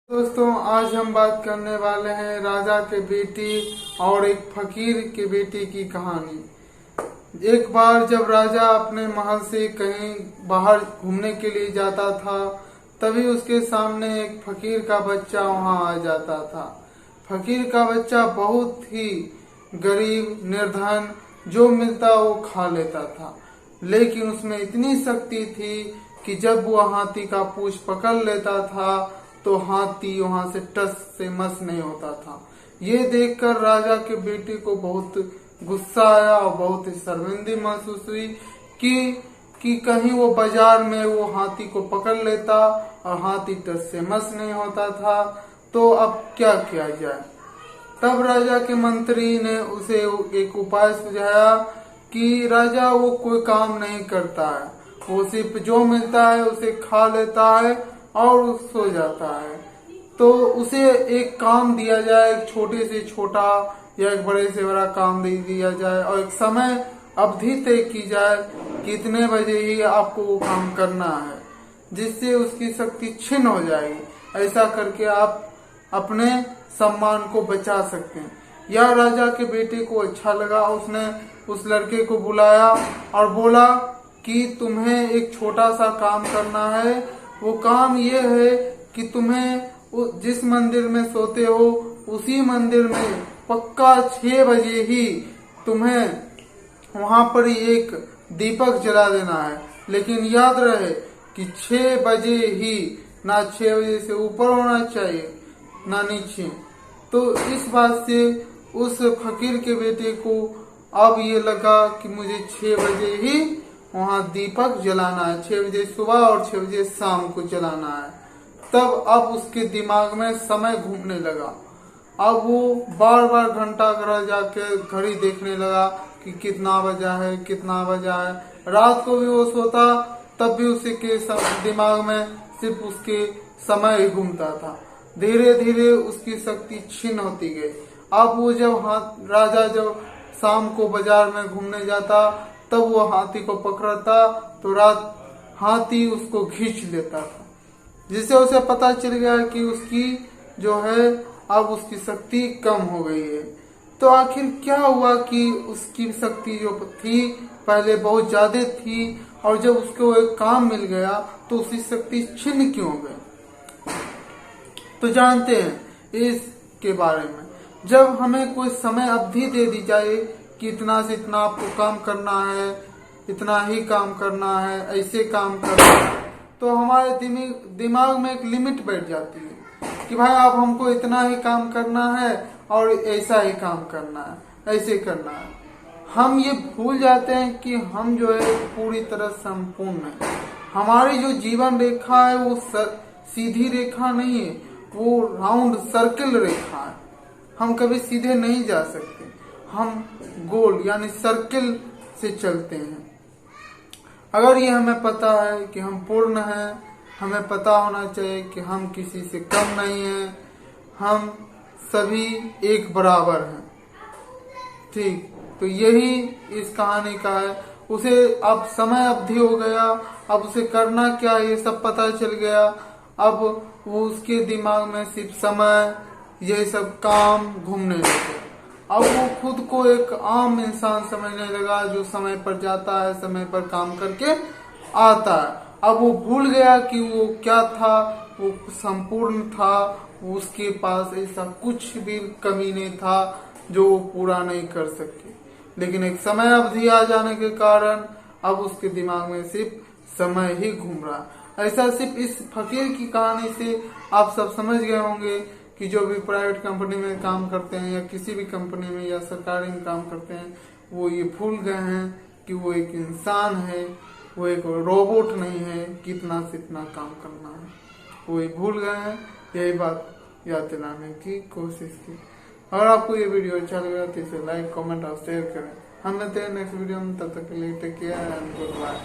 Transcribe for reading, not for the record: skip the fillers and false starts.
दोस्तों, आज हम बात करने वाले हैं राजा के बेटी और एक फकीर के बेटे की कहानी। एक बार जब राजा अपने महल से कहीं बाहर घूमने के लिए जाता था, तभी उसके सामने एक फकीर का बच्चा वहां आ जाता था। फकीर का बच्चा बहुत ही गरीब, निर्धन, जो मिलता वो खा लेता था, लेकिन उसमें इतनी शक्ति थी कि जब वो हाथी का पूंछ पकड़ लेता था तो हाथी वहां से टस से मस नहीं होता था। ये देखकर राजा के बेटे को बहुत गुस्सा आया और बहुत ही शर्मिंदगी महसूस हुई कि कहीं वो बाजार में वो हाथी को पकड़ लेता और हाथी टस से मस नहीं होता था, तो अब क्या किया जाए। तब राजा के मंत्री ने उसे एक उपाय सुझाया कि राजा वो कोई काम नहीं करता है, वो सिर्फ जो मिलता है उसे खा लेता है और सो जाता है। तो उसे एक काम दिया जाए, एक छोटे से छोटा या एक बड़े से बड़ा काम दे दिया जाए और एक समय अवधि तय की जाए कि इतने बजे ही आपको वो काम करना है, जिससे उसकी शक्ति छिन्न हो जाएगी। ऐसा करके आप अपने सम्मान को बचा सकते हैं। यह राजा के बेटे को अच्छा लगा। उसने उस लड़के को बुलाया और बोला कि तुम्हें एक छोटा सा काम करना है। वो काम ये है कि तुम्हें जिस मंदिर में सोते हो उसी मंदिर में पक्का 6 बजे ही तुम्हें वहां पर एक दीपक जला देना है, लेकिन याद रहे कि 6 बजे ही, ना 6 बजे से ऊपर होना चाहिए ना नीचे। तो इस बात से उस फकीर के बेटे को अब ये लगा कि मुझे 6 बजे ही वहां दीपक जलाना है, 6 बजे सुबह और 6 बजे शाम को जलाना है। तब अब उसके दिमाग में समय घूमने लगा। अब वो बार बार घंटा घर जाके घड़ी देखने लगा कि कितना बजा है, कितना बजा है। रात को भी वो सोता, तब भी उसी के दिमाग में सिर्फ उसके समय ही घूमता था। धीरे धीरे उसकी शक्ति क्षीण होती गई। अब वो राजा जब शाम को बाजार में घूमने जाता, तब वो हाथी को पकड़ता तो हाथी उसको खींच लेता था, जिससे उसे पता चल गया कि उसकी जो है अब उसकी शक्ति कम हो गई है। तो आखिर क्या हुआ कि उसकी शक्ति जो थी पहले बहुत ज्यादा थी, और जब उसको एक काम मिल गया तो उसकी शक्ति छिन्न क्यों हो गई। तो जानते हैं इसके बारे में। जब हमें कोई समय अवधि दे दी जाए कि इतना से इतना आपको काम करना है, इतना ही काम करना है, ऐसे काम करना है, तो हमारे दिमाग में एक लिमिट बैठ जाती है कि भाई अब हमको इतना ही काम करना है और ऐसा ही काम करना है, ऐसे करना है। हम ये भूल जाते हैं कि हम जो है पूरी तरह संपूर्ण है। हमारी जो जीवन रेखा है वो सीधी रेखा नहीं है, वो राउंड सर्किल रेखा है। हम कभी सीधे नहीं जा सकते, हम गोल यानी सर्किल से चलते हैं। अगर ये हमें पता है कि हम पूर्ण हैं, हमें पता होना चाहिए कि हम किसी से कम नहीं हैं, हम सभी एक बराबर हैं। ठीक, तो यही इस कहानी का है। उसे अब समय अवधि हो गया, अब उसे करना क्या ये सब पता चल गया। अब वो उसके दिमाग में सिर्फ समय, ये सब काम घूमने लगे। अब वो खुद को एक आम इंसान समझने लगा जो समय पर जाता है, समय पर काम करके आता है। अब वो भूल गया कि वो क्या था, वो संपूर्ण था, उसके पास ऐसा कुछ भी कमी नहीं था जो वो पूरा नहीं कर सके। लेकिन एक समय अवधि आ जाने के कारण अब उसके दिमाग में सिर्फ समय ही घूम रहा। ऐसा सिर्फ इस फकीर की कहानी से आप सब समझ गए होंगे कि जो भी प्राइवेट कंपनी में काम करते हैं या किसी भी कंपनी में या सरकारी में काम करते हैं, वो ये भूल गए हैं कि वो एक इंसान है, वो एक रोबोट नहीं है कि इतना से इतना काम करना है। वो ये भूल गए हैं। यही बात याद दिलाने की कोशिश की। अगर आपको ये वीडियो अच्छा लगा तो इसे लाइक, कमेंट और शेयर करें। हम मिलते हैं नेक्स्ट वीडियो में, तब तक के लिए take care and good bye.